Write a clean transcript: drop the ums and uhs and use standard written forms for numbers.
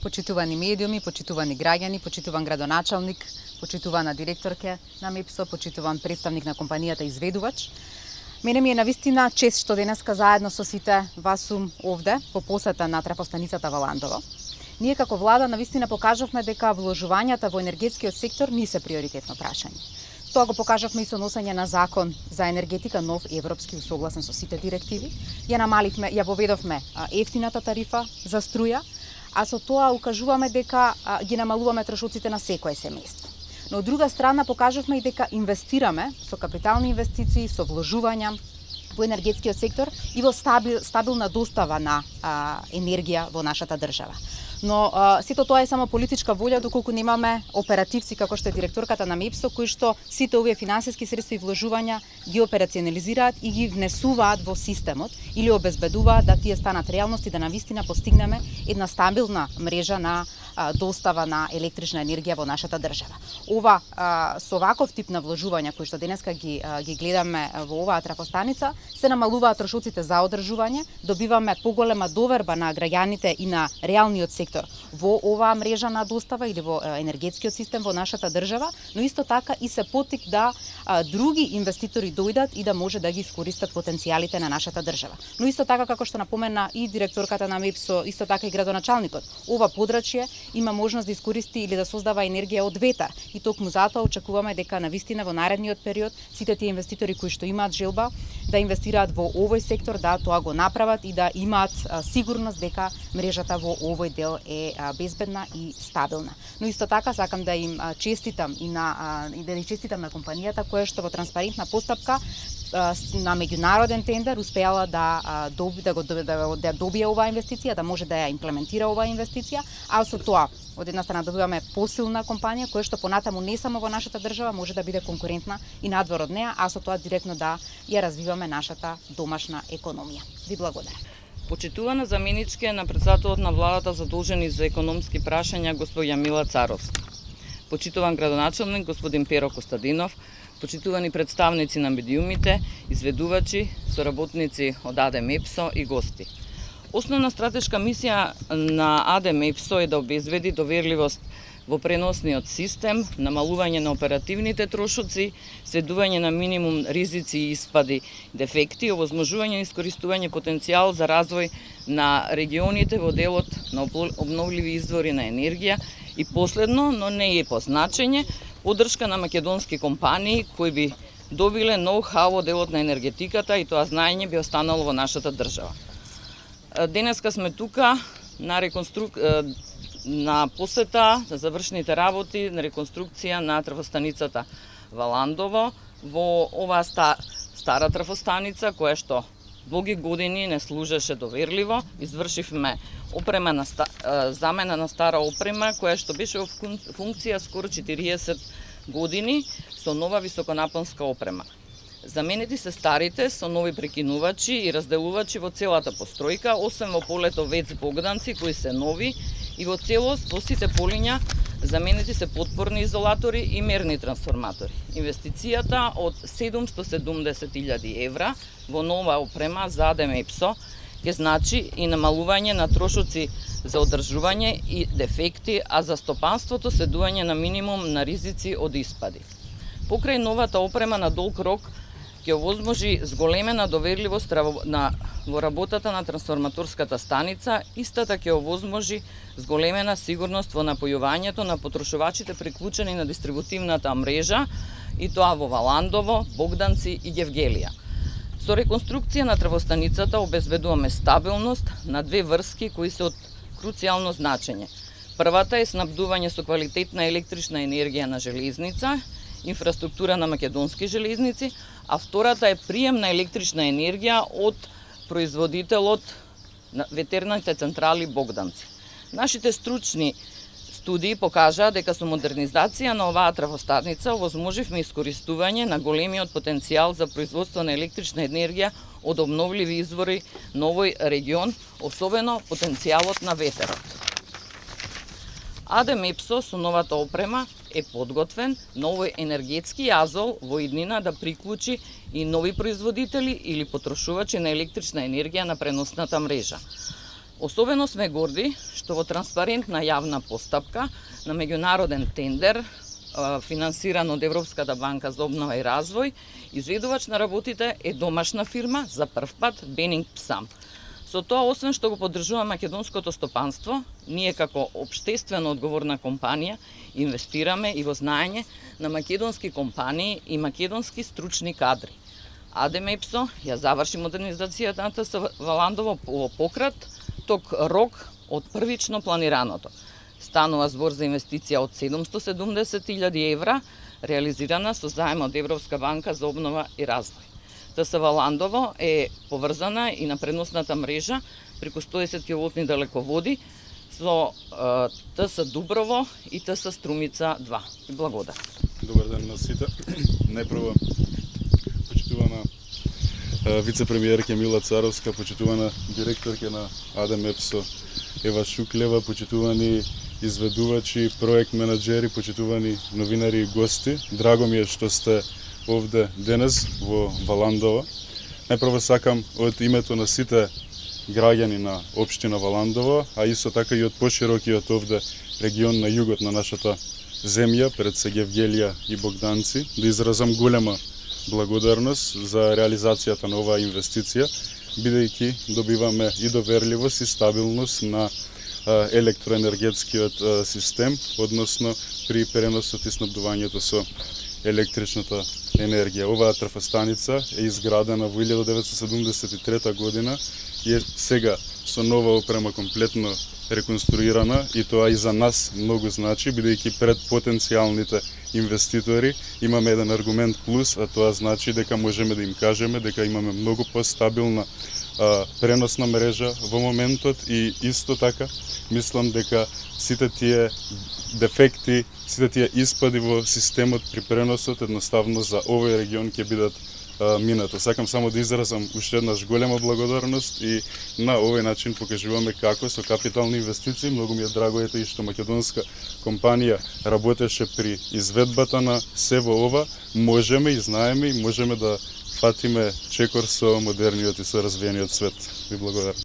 почитувани медиуми, почитувани граѓани, почитуван градоначалник, почитувана директорке на МЕПСО, почитуван представник на компанијата изведувач. Мене ми е навистина чест што денеска заедно со сите вас сум овде по посета на трафостаницата во Ландово. Ние како влада навистина покажавме дека вложувањата во енергетскиот сектор не се приоритетно прашање. Тоа го покажавме и со носење на закон за енергетика, нов европски усогласен со сите директиви. Ја воведовме ефтината тарифа за струја, а со тоа укажуваме дека ги намалуваме трошоците на секое семејство. Но од друга страна покажавме и дека инвестираме со капитални инвестиции, со вложувања во енергетскиот сектор и во стабилна достава на енергија во нашата држава. Но сето тоа е само политичка волја доколку немаме оперативци како што е директорката на МЕПСО кои што сите овие финансиски средства и вложувања ги операционализираат и ги внесуваат во системот или обезбедуваат да тие станат реалност и да навистина постигнеме една стабилна мрежа на достава на електрична енергија во нашата држава. Со ваков тип на вложувања кои што денеска ги гледаме во оваа трафостаница се намалуваат трошоците за одржување, добиваме поголема доверба на граѓаните и на реалниот сектор во оваа мрежа на достава или во енергетскиот систем во нашата држава, но исто така и се поттик да други инвеститори дојдат и да може да ги искористат потенцијалите на нашата држава. Но исто така како што напомена и директорката на МЕПСО, исто така и градоначалникот, ова подрачје има можност да искористи или да создава енергија од ветар и токму затоа очекуваме дека навистина во наредниот период сите тие инвеститори кои што имаат желба да инвестираат во овој сектор да тоа го направат и да имаат сигурност дека мрежата во овој дел е безбедна и стабилна. Но исто така сакам да им честитам и да ни честитам на компанијата која што во транспарентна постапка на меѓународен тендер успеала да добие оваа инвестиција, да може да ја имплементира оваа инвестиција, а со тоа од една страна добиваме посилна компанија која што понатаму не само во нашата држава може да биде конкурентна и надвор од неа, а со тоа директно да ја развиваме нашата домашна економија. Ви благодарам. Почитувана заменичке на председателот на владата задолжени за економски прашања госпоѓа Мила Царовска. Почитуван градоначалник господин Перо Костадинов, почитувани представници на медиумите, изведувачи, соработници од АД МЕПСО и гости. Основна стратешка мисија на АД МЕПСО е да обезбеди доверливост во преносниот систем, намалување на оперативните трошоци, сведување на минимум ризици и испади дефекти, овозможување и искористување потенцијал за развој на регионите во делот на обновливи извори на енергија и последно, но не е по значење, поддршка на македонски компании кои би добиле ноу-хау во делот на енергетиката и тоа знаење би останало во нашата држава. Денеска сме тука на посета за завршените работи на реконструкција на трафостаницата во Ландово, во оваа стара трафостаница која што многи години не служеше доверливо. Извршивме замена на стара опрема која што беше во функција скоро 40 години со нова високонапонска опрема. Заменети се старите со нови прекинувачи и разделувачи во целата постројка, освен во полето ВЕЦ Богданци кои се нови и во целост во сите полиња заменети се потпорни изолатори и мерни трансформатори. Инвестицијата од 770.000 евра во нова опрема за АД МЕПСО ќе значи и намалување на трошоци за одржување и дефекти, а за стопанството сведување на минимум на ризици од испади. Покрај новата опрема на долг рок ќе овозможи зголемена доверливост во работата на трансформаторската станица, истата ќе овозможи зголемена сигурност во напојувањето на потрошувачите приклучени на дистрибутивната мрежа и тоа во Ландово, Богданци и Гевгелија. Со реконструкција на трафостаницата обезбедуваме стабилност на две врски кои се од круцијално значење. Првата е снабдување со квалитетна електрична енергија на железница, инфраструктура на македонски железници, а втората е прием на електрична енергија од производителот на ветерните централи Богданци. Нашите стручни студии покажаа дека со модернизација на оваа трафостаница овозможивме искористување на големиот потенцијал за производство на електрична енергија од обновливи извори на овој регион, особено потенцијалот на ветерот. АД МЕПСО со новата опрема е подготвен на овој енергетски јазол во иднина да приклучи и нови производители или потрошувачи на електрична енергија на преносната мрежа. Особено сме горди што во транспарентна јавна постапка на меѓународен тендер финансиран од Европската банка за обнова и развој, изведувач на работите е домашна фирма за прв пат Бенинг Псам. Со тоа, освен што го поддржува македонското стопанство, ние како општествено одговорна компанија инвестираме и во знаење на македонски компании и македонски стручни кадри. АДМЕПСО ја заврши модернизацијата на ТС Валандово во пократ ток рок од првично планираното. Станува збор за инвестиција од 770.000 евра, реализирана со заем од Европска банка за обнова и развој. ТС Валандово е поврзана и на преносната мрежа преку 110 киловолтни далеководи со ТС Дуброво и ТС Струмица 2. И благодарам. Добар ден на сите. Најпрво, почитувана вице-премиерке Мила Царовска, почитувана директорке на АДМЕПСО Ева Шуклева, почитувани изведувачи, проект менаџери, почитувани новинари и гости. Драго ми е што сте овде денес во Валандово. Најпрво сакам од името на сите граѓани на општина Валандово, а исто така и од поширокиот овде регион на југот на нашата земја, пред се Гевгелија и Богданци, да изразам голема благодарност за реализацијата на оваа инвестиција, бидејќи добиваме и доверливост и стабилност на електроенергетскиот систем, односно при преносот и снабдувањето со електричната енергија. Оваа трафостаница е изградена во 1973 година и е сега со нова опрема комплетно реконструирана, и тоа и за нас многу значи, бидејќи пред потенцијалните инвеститори имаме еден аргумент плюс, а тоа значи дека можеме да им кажеме дека имаме многу постабилна преносна мрежа во моментот, и исто така мислам дека сите тие дефекти, сите тие испади во системот при преносот едноставно за овој регион ќе бидат минато. Сакам само да изразам уште еднаш голема благодарност, и на овој начин покажуваме како со капитални инвестиции. Многу ми е драго ето и што македонска компанија работеше при изведбата на се во ова. Можеме и знаеме и можеме да фатиме чекор со модерниот и со развиениот свет. Ви благодарам.